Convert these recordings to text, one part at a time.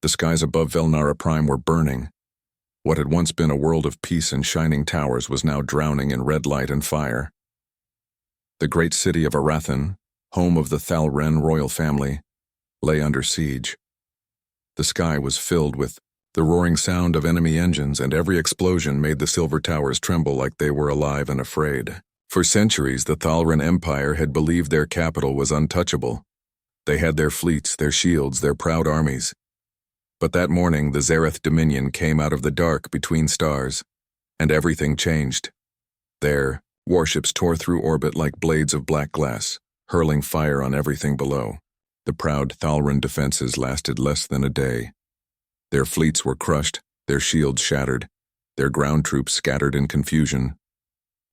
The skies above Velnara Prime were burning. What had once been a world of peace and shining towers was now drowning in red light and fire. The great city of Arathan, home of the Thalren royal family, lay under siege. The sky was filled with the roaring sound of enemy engines, and every explosion made the silver towers tremble like they were alive and afraid. For centuries, the Thalren Empire had believed their capital was untouchable. They had their fleets, their shields, their proud armies. But that morning, the Zareth Dominion came out of the dark between stars, and everything changed. There, warships tore through orbit like blades of black glass, hurling fire on everything below. The proud Thalren defenses lasted less than a day. Their fleets were crushed, their shields shattered, their ground troops scattered in confusion.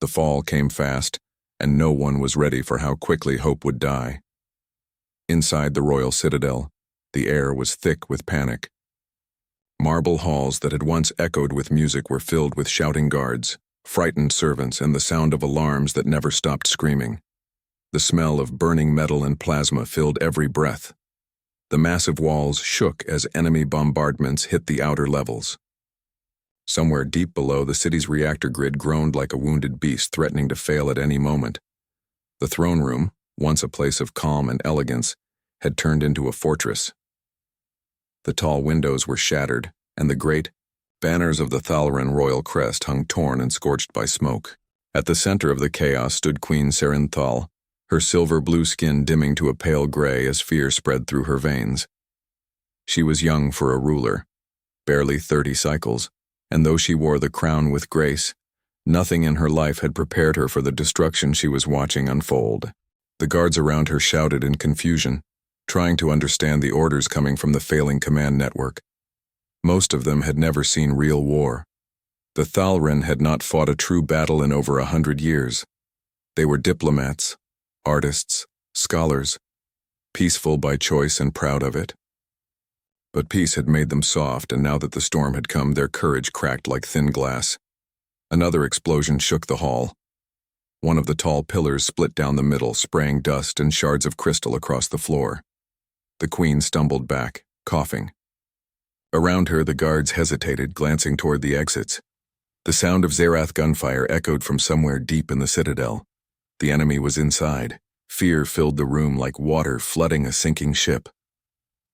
The fall came fast, and no one was ready for how quickly hope would die. Inside the royal citadel, the air was thick with panic. Marble halls that had once echoed with music were filled with shouting guards, frightened servants, and the sound of alarms that never stopped screaming. The smell of burning metal and plasma filled every breath. The massive walls shook as enemy bombardments hit the outer levels. Somewhere deep below, the city's reactor grid groaned like a wounded beast threatening to fail at any moment. The throne room, once a place of calm and elegance, had turned into a fortress. The tall windows were shattered, and the great banners of the Thalren royal crest hung torn and scorched by smoke. At the center of the chaos stood Queen Serenthal, her silver-blue skin dimming to a pale gray as fear spread through her veins. She was young for a ruler, barely 30 cycles, and though she wore the crown with grace, nothing in her life had prepared her for the destruction she was watching unfold. The guards around her shouted in confusion, trying to understand the orders coming from the failing command network. Most of them had never seen real war. The Thalren had not fought a true battle in over 100 years. They were diplomats, artists, scholars, peaceful by choice and proud of it. But peace had made them soft, and now that the storm had come, their courage cracked like thin glass. Another explosion shook the hall. One of the tall pillars split down the middle, spraying dust and shards of crystal across the floor. The queen stumbled back, coughing. Around her, the guards hesitated, glancing toward the exits. The sound of Zerath gunfire echoed from somewhere deep in the citadel. The enemy was inside. Fear filled the room like water flooding a sinking ship.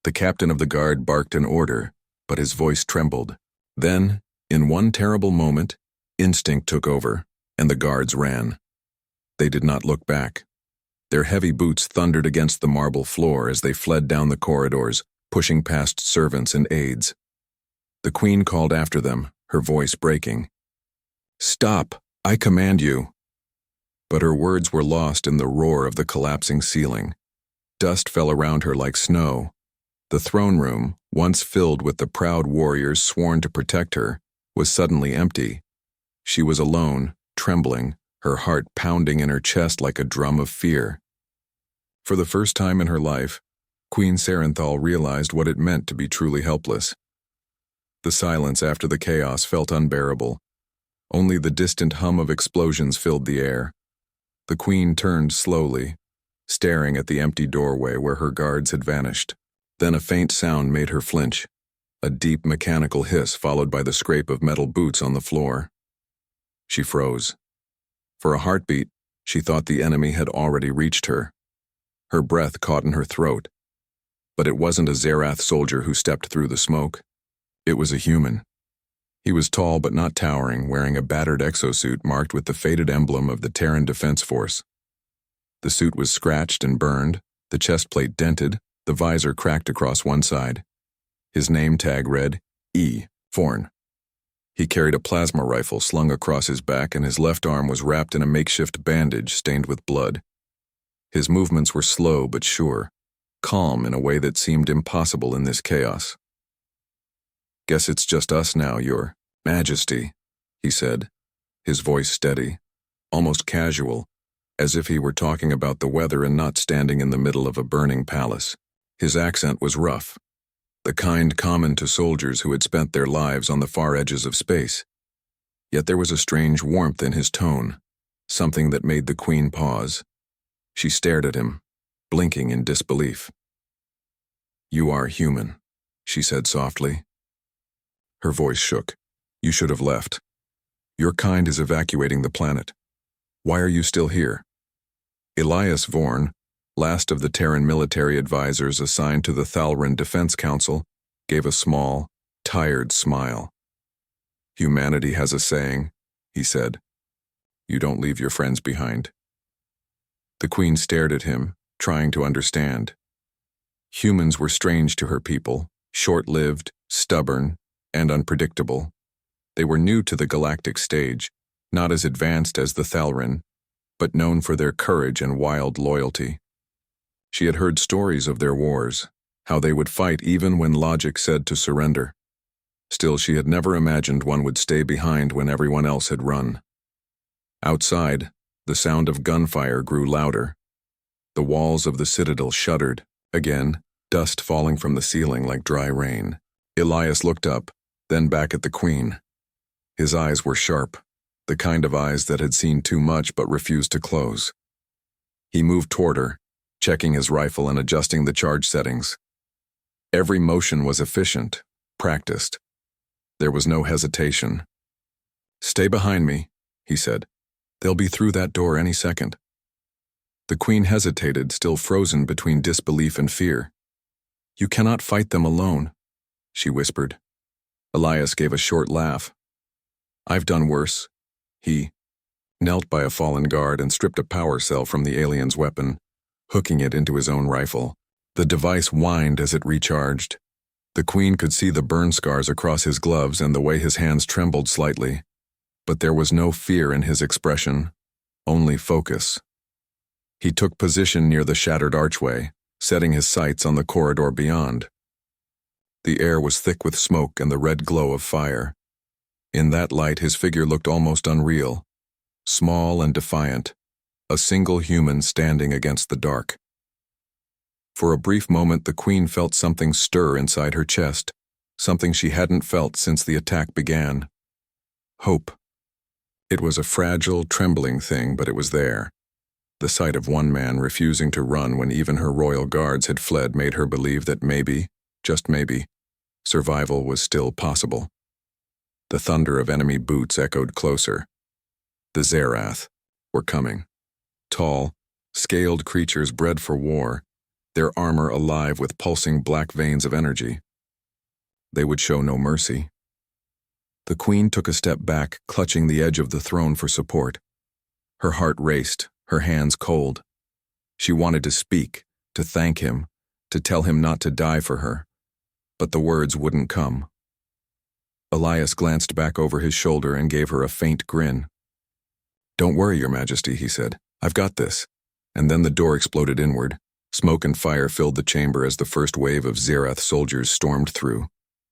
The captain of the guard barked an order, but his voice trembled. Then, in one terrible moment, instinct took over, and the guards ran. They did not look back. Their heavy boots thundered against the marble floor as they fled down the corridors, pushing past servants and aides. The queen called after them, her voice breaking. "Stop! I command you!" But her words were lost in the roar of the collapsing ceiling. Dust fell around her like snow. The throne room, once filled with the proud warriors sworn to protect her, was suddenly empty. She was alone, trembling, her heart pounding in her chest like a drum of fear. For the first time in her life, Queen Serenthal realized what it meant to be truly helpless. The silence after the chaos felt unbearable. Only the distant hum of explosions filled the air. The queen turned slowly, staring at the empty doorway where her guards had vanished. Then a faint sound made her flinch, a deep mechanical hiss followed by the scrape of metal boots on the floor. She froze. For a heartbeat, she thought the enemy had already reached her. Her breath caught in her throat. But it wasn't a Zerath soldier who stepped through the smoke. It was a human. He was tall but not towering, wearing a battered exosuit marked with the faded emblem of the Terran Defense Force. The suit was scratched and burned, the chest plate dented, the visor cracked across one side. His name tag read, E. Forn. He carried a plasma rifle slung across his back, and his left arm was wrapped in a makeshift bandage stained with blood. His movements were slow but sure, calm in a way that seemed impossible in this chaos. "Guess it's just us now, Your Majesty," he said, his voice steady, almost casual, as if he were talking about the weather and not standing in the middle of a burning palace. His accent was rough, the kind common to soldiers who had spent their lives on the far edges of space. Yet there was a strange warmth in his tone, something that made the queen pause. She stared at him, blinking in disbelief. "You are human," she said softly. Her voice shook. You should have left. Your kind is evacuating the planet. Why are you still here? Elias Vorn, last of the Terran military advisors assigned to the Thalran Defense Council, gave a small, tired smile. Humanity has a saying, he said. You don't leave your friends behind. The Queen stared at him, trying to understand. Humans were strange to her people, short-lived, stubborn, and unpredictable. They were new to the galactic stage, not as advanced as the Thalran, but known for their courage and wild loyalty. She had heard stories of their wars, how they would fight even when logic said to surrender. Still, she had never imagined one would stay behind when everyone else had run. Outside, the sound of gunfire grew louder. The walls of the citadel shuddered. Again, dust falling from the ceiling like dry rain. Elias looked up, then back at the Queen. His eyes were sharp, the kind of eyes that had seen too much but refused to close. He moved toward her, checking his rifle and adjusting the charge settings. Every motion was efficient, practiced. There was no hesitation. Stay behind me, he said. They'll be through that door any second. The Queen hesitated, still frozen between disbelief and fear. You cannot fight them alone, she whispered. Elias gave a short laugh. I've done worse. He knelt by a fallen guard and stripped a power cell from the alien's weapon, hooking it into his own rifle. The device whined as it recharged. The Queen could see the burn scars across his gloves and the way his hands trembled slightly. But there was no fear in his expression, only focus. He took position near the shattered archway, setting his sights on the corridor beyond. The air was thick with smoke and the red glow of fire. In that light, his figure looked almost unreal, small and defiant, a single human standing against the dark. For a brief moment, the Queen felt something stir inside her chest, something she hadn't felt since the attack began. Hope. It was a fragile, trembling thing, but it was there. The sight of one man refusing to run when even her royal guards had fled made her believe that maybe, just maybe, survival was still possible. The thunder of enemy boots echoed closer. The Zerath were coming. Tall, scaled creatures bred for war, their armor alive with pulsing black veins of energy. They would show no mercy. The Queen took a step back, clutching the edge of the throne for support. Her heart raced, her hands cold. She wanted to speak, to thank him, to tell him not to die for her. But the words wouldn't come. Elias glanced back over his shoulder and gave her a faint grin. Don't worry, Your Majesty, he said. I've got this. And then the door exploded inward. Smoke and fire filled the chamber as the first wave of Zerath soldiers stormed through.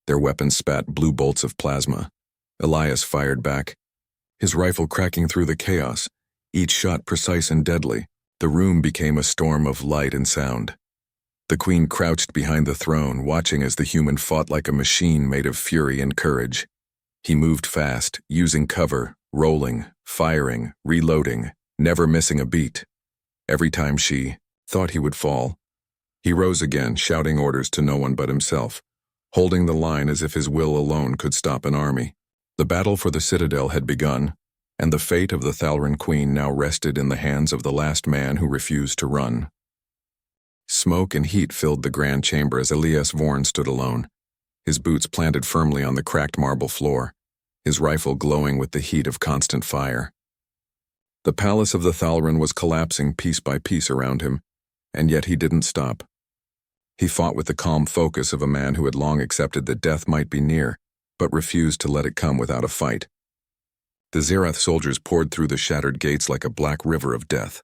Their weapons spat blue bolts of plasma. Elias fired back, his rifle cracking through the chaos, each shot precise and deadly. The room became a storm of light and sound. The Queen crouched behind the throne, watching as the human fought like a machine made of fury and courage. He moved fast, using cover, rolling, firing, reloading, never missing a beat. Every time she thought he would fall, he rose again, shouting orders to no one but himself, holding the line as if his will alone could stop an army. The battle for the Citadel had begun, and the fate of the Thalran Queen now rested in the hands of the last man who refused to run. Smoke and heat filled the grand chamber as Elias Vorn stood alone, his boots planted firmly on the cracked marble floor, his rifle glowing with the heat of constant fire. The palace of the Thalran was collapsing piece by piece around him, and yet he didn't stop. He fought with the calm focus of a man who had long accepted that death might be near, but refused to let it come without a fight. The Zerath soldiers poured through the shattered gates like a black river of death,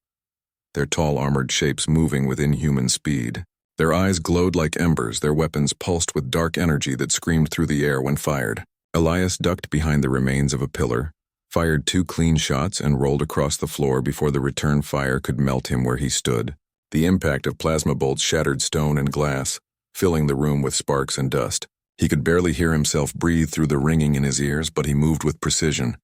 their tall armored shapes moving with inhuman speed. Their eyes glowed like embers, their weapons pulsed with dark energy that screamed through the air when fired. Elias ducked behind the remains of a pillar, fired 2 clean shots, and rolled across the floor before the return fire could melt him where he stood. The impact of plasma bolts shattered stone and glass, filling the room with sparks and dust. He could barely hear himself breathe through the ringing in his ears, but he moved with precision,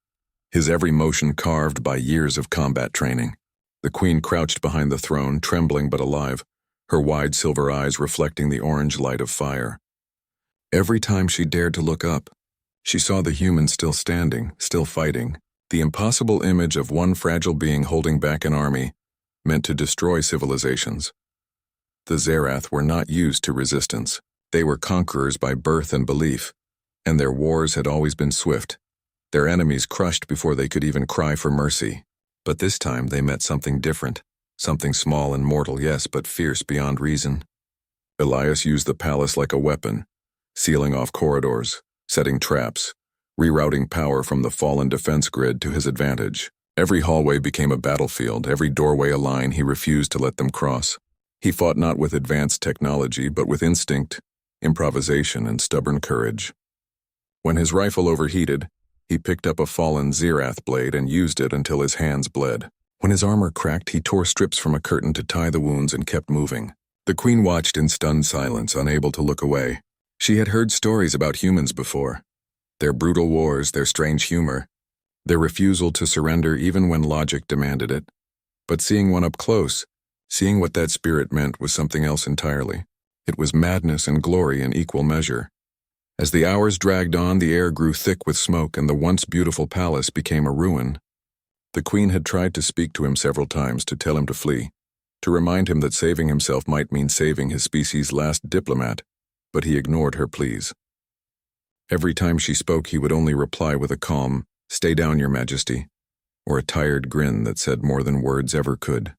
his every motion carved by years of combat training. The Queen crouched behind the throne, trembling but alive, her wide silver eyes reflecting the orange light of fire. Every time she dared to look up, she saw the humans still standing, still fighting, the impossible image of one fragile being holding back an army, meant to destroy civilizations. The Zerath were not used to resistance. They were conquerors by birth and belief, and their wars had always been swift, their enemies crushed before they could even cry for mercy. But this time they met something different, something small and mortal, yes, but fierce beyond reason. Elias used the palace like a weapon, sealing off corridors, setting traps, rerouting power from the fallen defense grid to his advantage. Every hallway became a battlefield, every doorway a line he refused to let them cross. He fought not with advanced technology, but with instinct, improvisation, and stubborn courage. When his rifle overheated, he picked up a fallen Zerath blade and used it until his hands bled. When his armor cracked, he tore strips from a curtain to tie the wounds and kept moving. The queen watched in stunned silence, unable to look away. She had heard stories about humans before. Their brutal wars, their strange humor, their refusal to surrender even when logic demanded it. But seeing one up close, seeing what that spirit meant, was something else entirely. It was madness and glory in equal measure. As the hours dragged on, the air grew thick with smoke, and the once beautiful palace became a ruin. The queen had tried to speak to him several times, to tell him to flee, to remind him that saving himself might mean saving his species' last diplomat, but he ignored her pleas. Every time she spoke, he would only reply with a calm, "Stay down, Your Majesty," or a tired grin that said more than words ever could.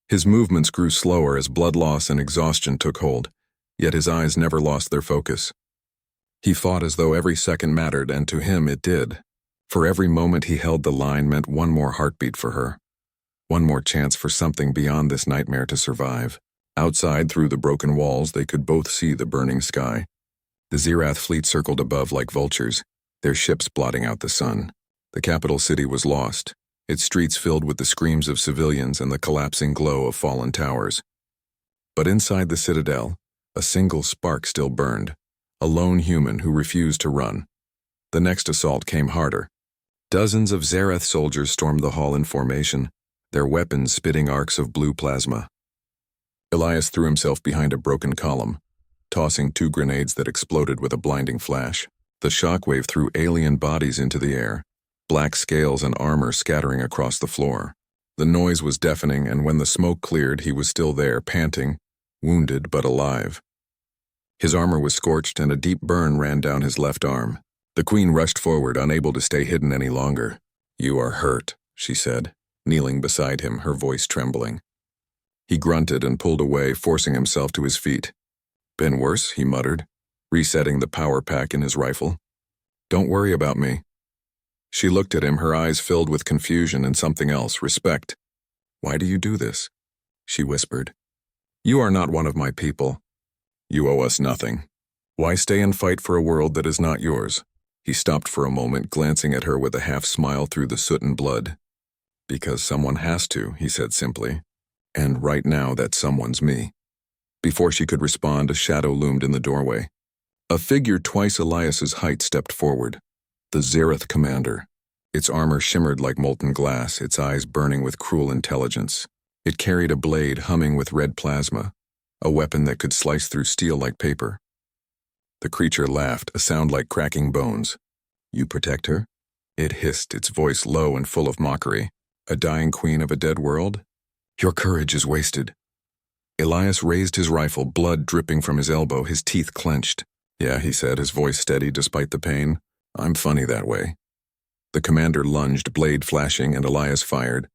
His movements grew slower as blood loss and exhaustion took hold, yet his eyes never lost their focus. He fought as though every second mattered, and to him it did. For every moment he held the line meant one more heartbeat for her, one more chance for something beyond this nightmare to survive. Outside, through the broken walls, they could both see the burning sky. The Zerath fleet circled above like vultures, their ships blotting out the sun. The capital city was lost, its streets filled with the screams of civilians and the collapsing glow of fallen towers. But inside the citadel, a single spark still burned, a lone human who refused to run. The next assault came harder. Dozens of Zerath soldiers stormed the hall in formation, their weapons spitting arcs of blue plasma. Elias threw himself behind a broken column, tossing 2 grenades that exploded with a blinding flash. The shockwave threw alien bodies into the air, black scales and armor scattering across the floor. The noise was deafening, and when the smoke cleared, he was still there, panting, wounded but alive. His armor was scorched, and a deep burn ran down his left arm. The queen rushed forward, unable to stay hidden any longer. "You are hurt," she said, kneeling beside him, her voice trembling. He grunted and pulled away, forcing himself to his feet. "Been worse," he muttered, resetting the power pack in his rifle. "Don't worry about me." She looked at him, her eyes filled with confusion and something else, respect. "Why do you do this?" she whispered. "You are not one of my people. You owe us nothing. Why stay and fight for a world that is not yours?" He stopped for a moment, glancing at her with a half-smile through the soot and blood. "Because someone has to," he said simply. "And right now that someone's me." Before she could respond, a shadow loomed in the doorway. A figure twice Elias's height stepped forward. The Zerath commander. Its armor shimmered like molten glass, its eyes burning with cruel intelligence. It carried a blade humming with red plasma, a weapon that could slice through steel like paper. The creature laughed, a sound like cracking bones. "You protect her?" It hissed, its voice low and full of mockery. "A dying queen of a dead world? Your courage is wasted." Elias raised his rifle, blood dripping from his elbow, his teeth clenched. "Yeah," he said, his voice steady despite the pain. "I'm funny that way." The commander lunged, blade flashing, and Elias fired.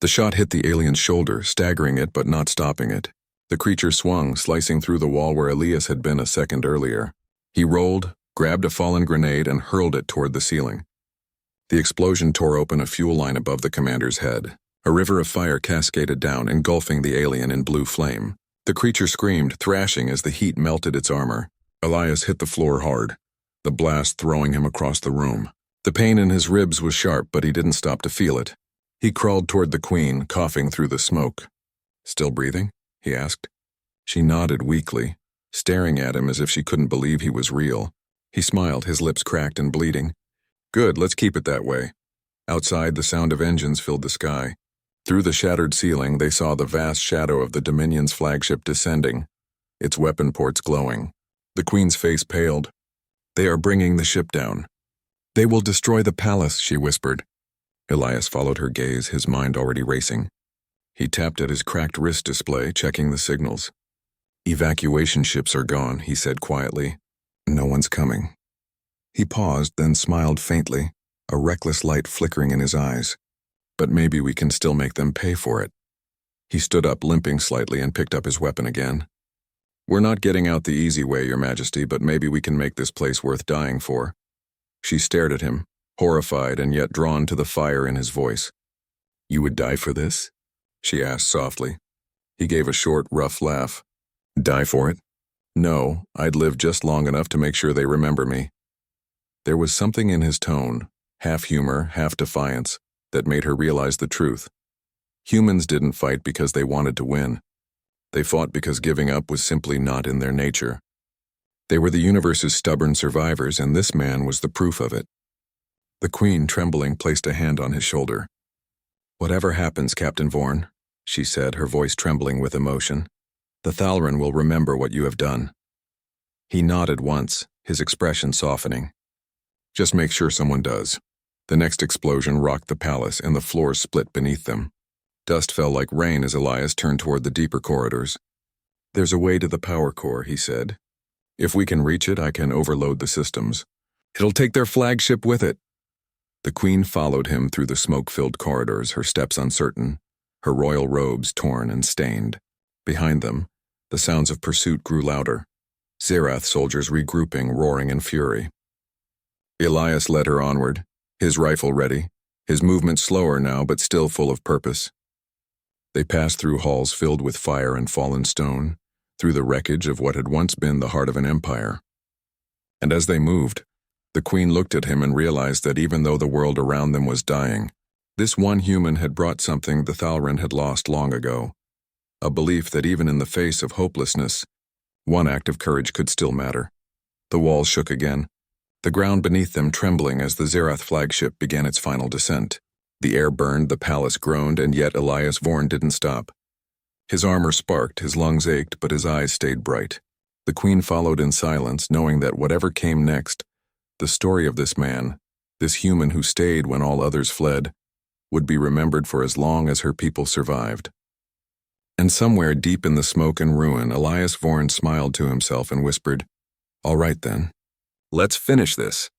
The shot hit the alien's shoulder, staggering it but not stopping it. The creature swung, slicing through the wall where Elias had been a second earlier. He rolled, grabbed a fallen grenade, and hurled it toward the ceiling. The explosion tore open a fuel line above the commander's head. A river of fire cascaded down, engulfing the alien in blue flame. The creature screamed, thrashing as the heat melted its armor. Elias hit the floor hard, the blast throwing him across the room. The pain in his ribs was sharp, but he didn't stop to feel it. He crawled toward the queen, coughing through the smoke. "Still breathing?" he asked. She nodded weakly, staring at him as if she couldn't believe he was real. He smiled, his lips cracked and bleeding. "Good, let's keep it that way." Outside, the sound of engines filled the sky. Through the shattered ceiling, they saw the vast shadow of the Dominion's flagship descending, its weapon ports glowing. The queen's face paled. "They are bringing the ship down. They will destroy the palace," she whispered. Elias followed her gaze, his mind already racing. He tapped at his cracked wrist display, checking the signals. "Evacuation ships are gone," he said quietly. "No one's coming." He paused, then smiled faintly, a reckless light flickering in his eyes. "But maybe we can still make them pay for it." He stood up, limping slightly, and picked up his weapon again. "We're not getting out the easy way, Your Majesty, but maybe we can make this place worth dying for." She stared at him, horrified and yet drawn to the fire in his voice. "You would die for this?" she asked softly. He gave a short, rough laugh. "Die for it? No, I'd live just long enough to make sure they remember me." There was something in his tone, half humor, half defiance, that made her realize the truth. Humans didn't fight because they wanted to win. They fought because giving up was simply not in their nature. They were the universe's stubborn survivors, and this man was the proof of it. The queen, trembling, placed a hand on his shoulder. "Whatever happens, Captain Vorn," she said, her voice trembling with emotion, "the Thalran will remember what you have done." He nodded once, his expression softening. "Just make sure someone does." The next explosion rocked the palace, and the floors split beneath them. Dust fell like rain as Elias turned toward the deeper corridors. "There's a way to the power core," he said. "If we can reach it, I can overload the systems. It'll take their flagship with it." The queen followed him through the smoke-filled corridors, her steps uncertain, her royal robes torn and stained. Behind them, the sounds of pursuit grew louder. Zerath soldiers regrouping, roaring in fury. Elias led her onward, his rifle ready, his movement slower now but still full of purpose. They passed through halls filled with fire and fallen stone, through the wreckage of what had once been the heart of an empire. And as they moved, the queen looked at him and realized that even though the world around them was dying, this one human had brought something the Thalran had lost long ago, a belief that even in the face of hopelessness, one act of courage could still matter. The walls shook again, the ground beneath them trembling as the Zerath flagship began its final descent. The air burned, the palace groaned, and yet Elias Vorn didn't stop. His armor sparked, his lungs ached, but his eyes stayed bright. The queen followed in silence, knowing that whatever came next, the story of this man, this human who stayed when all others fled, would be remembered for as long as her people survived. And somewhere deep in the smoke and ruin, Elias Vorn smiled to himself and whispered, "All right then, let's finish this."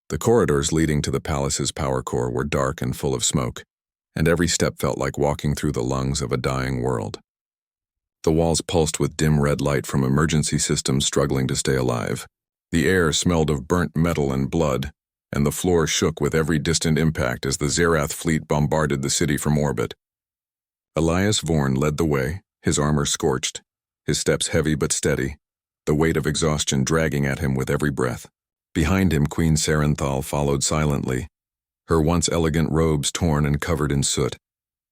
The corridors leading to the palace's power core were dark and full of smoke, and every step felt like walking through the lungs of a dying world. The walls pulsed with dim red light from emergency systems struggling to stay alive. The air smelled of burnt metal and blood, and the floor shook with every distant impact as the Zerath fleet bombarded the city from orbit. Elias Vorn led the way, his armor scorched, his steps heavy but steady, the weight of exhaustion dragging at him with every breath. Behind him, Queen Sarenthal followed silently, her once elegant robes torn and covered in soot,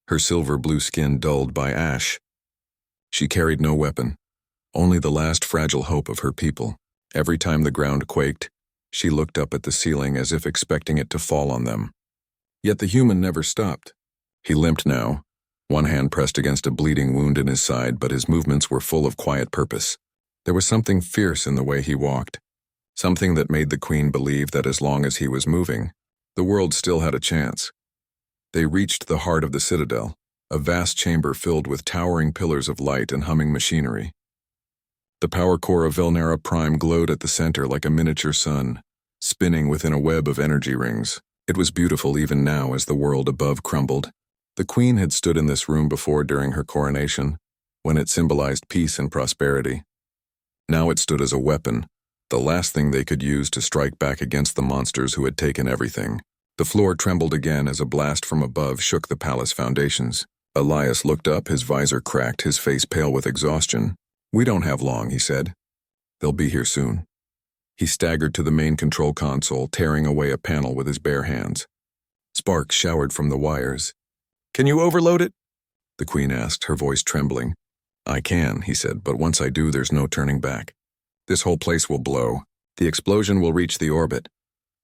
her silver-blue skin dulled by ash. She carried no weapon, only the last fragile hope of her people. Every time the ground quaked, she looked up at the ceiling as if expecting it to fall on them. Yet the human never stopped. He limped now, one hand pressed against a bleeding wound in his side, but his movements were full of quiet purpose. There was something fierce in the way he walked, something that made the queen believe that as long as he was moving, the world still had a chance. They reached the heart of the citadel, a vast chamber filled with towering pillars of light and humming machinery. The power core of Velnera Prime glowed at the center like a miniature sun, spinning within a web of energy rings. It was beautiful even now as the world above crumbled. The queen had stood in this room before during her coronation, when it symbolized peace and prosperity. Now it stood as a weapon, the last thing they could use to strike back against the monsters who had taken everything. The floor trembled again as a blast from above shook the palace foundations. Elias looked up, his visor cracked, his face pale with exhaustion. "We don't have long," he said. "They'll be here soon." He staggered to the main control console, tearing away a panel with his bare hands. Sparks showered from the wires. "Can you overload it?" the queen asked, her voice trembling. "I can," he said, "but once I do, there's no turning back. This whole place will blow. The explosion will reach the orbit."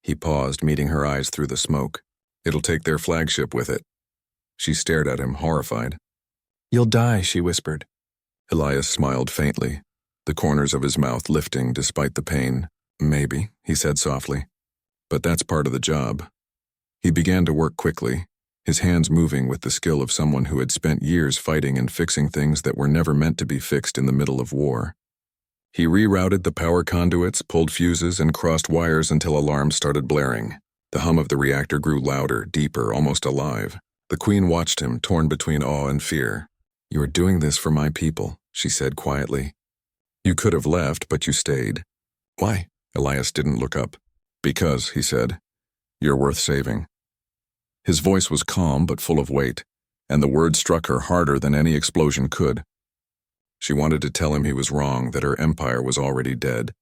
He paused, meeting her eyes through the smoke. "It'll take their flagship with it." She stared at him, horrified. "You'll die," she whispered. Elias smiled faintly. the corners of his mouth lifting despite the pain. "Maybe," he said softly. "But that's part of the job." He began to work quickly, his hands moving with the skill of someone who had spent years fighting and fixing things that were never meant to be fixed in the middle of war. He rerouted the power conduits, pulled fuses, and crossed wires until alarms started blaring. The hum of the reactor grew louder, deeper, almost alive. The Queen watched him, torn between awe and fear. "You are doing this for my people," she said quietly. "You could have left, but you stayed." "Why?" Elias didn't look up. "Because," he said, "you're worth saving." His voice was calm but full of weight, and the words struck her harder than any explosion could. She wanted to tell him he was wrong, that her empire was already dead,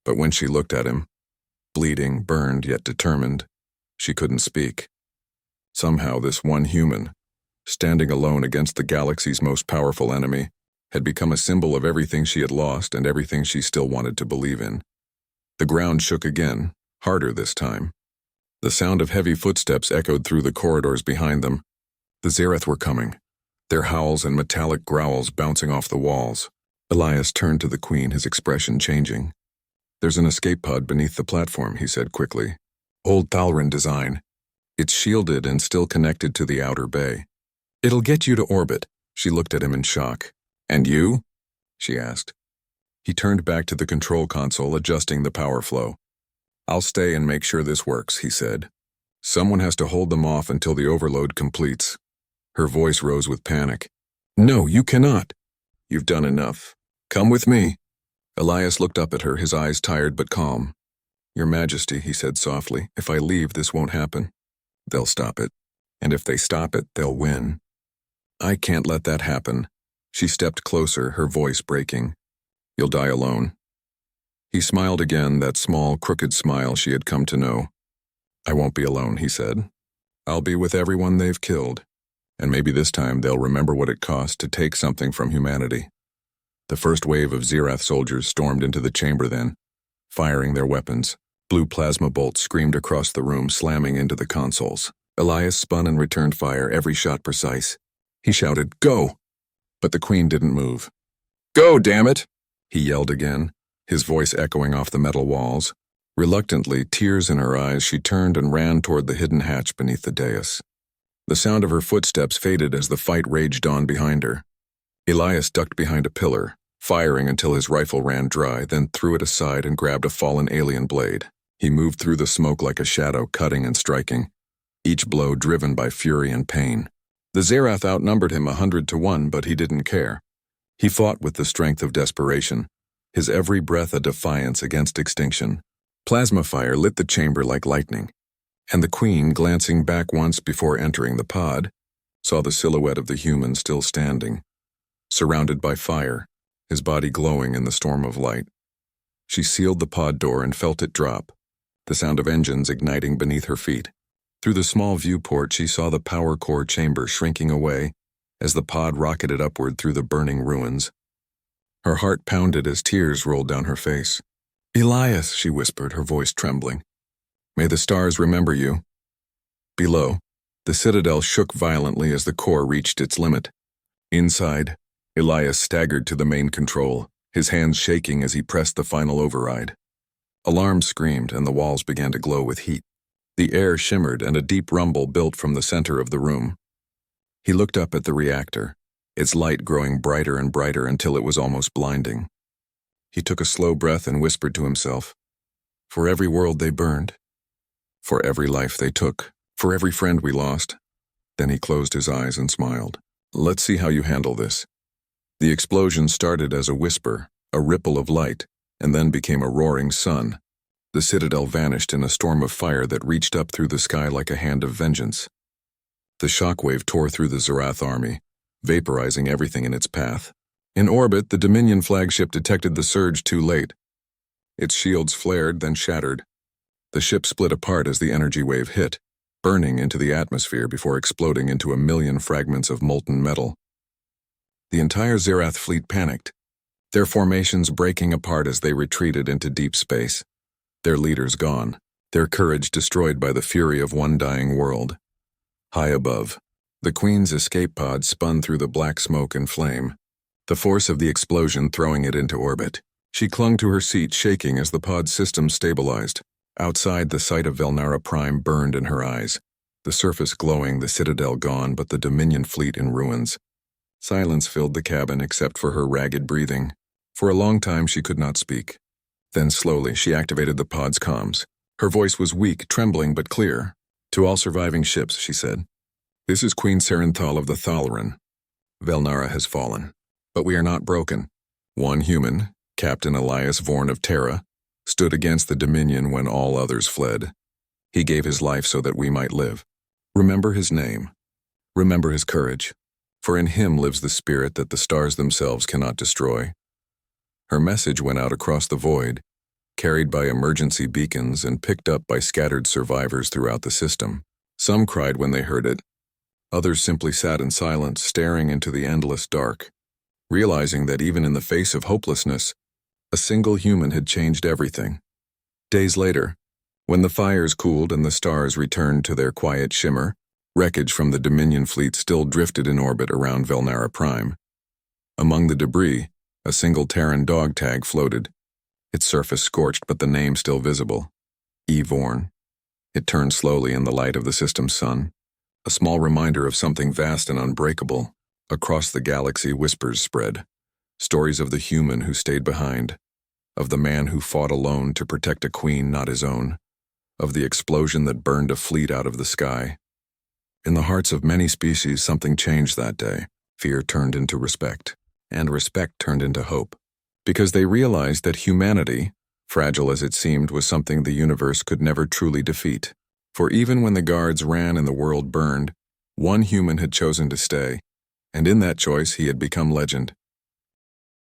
but when she looked at him, bleeding, burned, yet determined, she couldn't speak. Somehow this one human, standing alone against the galaxy's most powerful enemy, had become a symbol of everything she had lost and everything she still wanted to believe in. The ground shook again, harder this time. The sound of heavy footsteps echoed through the corridors behind them. The Zerath were coming, their howls and metallic growls bouncing off the walls. Elias turned to the Queen, his expression changing. "There's an escape pod beneath the platform," he said quickly. "Old Thalrin design. It's shielded and still connected to the outer bay. It'll get you to orbit." She looked at him in shock. "And you?" she asked. He turned back to the control console, adjusting the power flow. "I'll stay and make sure this works," he said. "Someone has to hold them off until the overload completes." Her voice rose with panic. "No, you cannot. You've done enough. Come with me." Elias looked up at her, his eyes tired but calm. "Your Majesty," he said softly, "if I leave, this won't happen. They'll stop it. And if they stop it, they'll win. I can't let that happen." She stepped closer, her voice breaking. "You'll die alone." He smiled again, that small, crooked smile she had come to know. "I won't be alone," he said. "I'll be with everyone they've killed. And maybe this time they'll remember what it cost to take something from humanity." The first wave of Zerath soldiers stormed into the chamber then, firing their weapons. Blue plasma bolts screamed across the room, slamming into the consoles. Elias spun and returned fire, every shot precise. He shouted, "Go!" But the Queen didn't move. "Go, damn it!" he yelled again, his voice echoing off the metal walls. Reluctantly, tears in her eyes, she turned and ran toward the hidden hatch beneath the dais. The sound of her footsteps faded as the fight raged on behind her. Elias ducked behind a pillar, firing until his rifle ran dry, then threw it aside and grabbed a fallen alien blade. He moved through the smoke like a shadow, cutting and striking, each blow driven by fury and pain. The Zerath outnumbered him 100-1, but he didn't care. He fought with the strength of desperation, his every breath a defiance against extinction. Plasma fire lit the chamber like lightning, and the Queen, glancing back once before entering the pod, saw the silhouette of the human still standing, surrounded by fire, his body glowing in the storm of light. She sealed the pod door and felt it drop, the sound of engines igniting beneath her feet. Through the small viewport, she saw the power core chamber shrinking away as the pod rocketed upward through the burning ruins. Her heart pounded as tears rolled down her face. "Elias," she whispered, her voice trembling. "May the stars remember you." Below, the citadel shook violently as the core reached its limit. Inside, Elias staggered to the main control, his hands shaking as he pressed the final override. Alarms screamed and the walls began to glow with heat. The air shimmered and a deep rumble built from the center of the room. He looked up at the reactor, its light growing brighter and brighter until it was almost blinding. He took a slow breath and whispered to himself, "For every world they burned, for every life they took, for every friend we lost." Then he closed his eyes and smiled. "Let's see how you handle this." The explosion started as a whisper, a ripple of light, and then became a roaring sun. The citadel vanished in a storm of fire that reached up through the sky like a hand of vengeance. The shockwave tore through the Zerath army, vaporizing everything in its path. In orbit, the Dominion flagship detected the surge too late. Its shields flared, then shattered. The ship split apart as the energy wave hit, burning into the atmosphere before exploding into a million fragments of molten metal. The entire Zerath fleet panicked, their formations breaking apart as they retreated into deep space. Their leaders gone, their courage destroyed by the fury of one dying world. High above, the Queen's escape pod spun through the black smoke and flame, the force of the explosion throwing it into orbit. She clung to her seat, shaking as the pod's system stabilized. Outside, the sight of Velnara Prime burned in her eyes. The surface glowing, the citadel gone, but the Dominion fleet in ruins. Silence filled the cabin except for her ragged breathing. For a long time she could not speak. Then slowly she activated the pod's comms. Her voice was weak, trembling but clear. "To all surviving ships," she said. "This is Queen Serenthal of the Thalaran. Velnara has fallen. But we are not broken. One human, Captain Elias Vorn of Terra, stood against the Dominion when all others fled. He gave his life so that we might live. Remember his name. Remember his courage. For in him lives the spirit that the stars themselves cannot destroy." Her message went out across the void, carried by emergency beacons and picked up by scattered survivors throughout the system. Some cried when they heard it. Others simply sat in silence, staring into the endless dark, realizing that even in the face of hopelessness, a single human had changed everything. Days later, when the fires cooled and the stars returned to their quiet shimmer, wreckage from the Dominion fleet still drifted in orbit around Velnara Prime. Among the debris, a single Terran dog tag floated, its surface scorched but the name still visible. E. Vorn. It turned slowly in the light of the system's sun, a small reminder of something vast and unbreakable. Across the galaxy, whispers spread. Stories of the human who stayed behind, of the man who fought alone to protect a queen not his own, of the explosion that burned a fleet out of the sky. In the hearts of many species, something changed that day. Fear turned into respect, and respect turned into hope, because they realized that humanity, fragile as it seemed, was something the universe could never truly defeat. For even when the guards ran and the world burned, one human had chosen to stay, and in that choice he had become legend.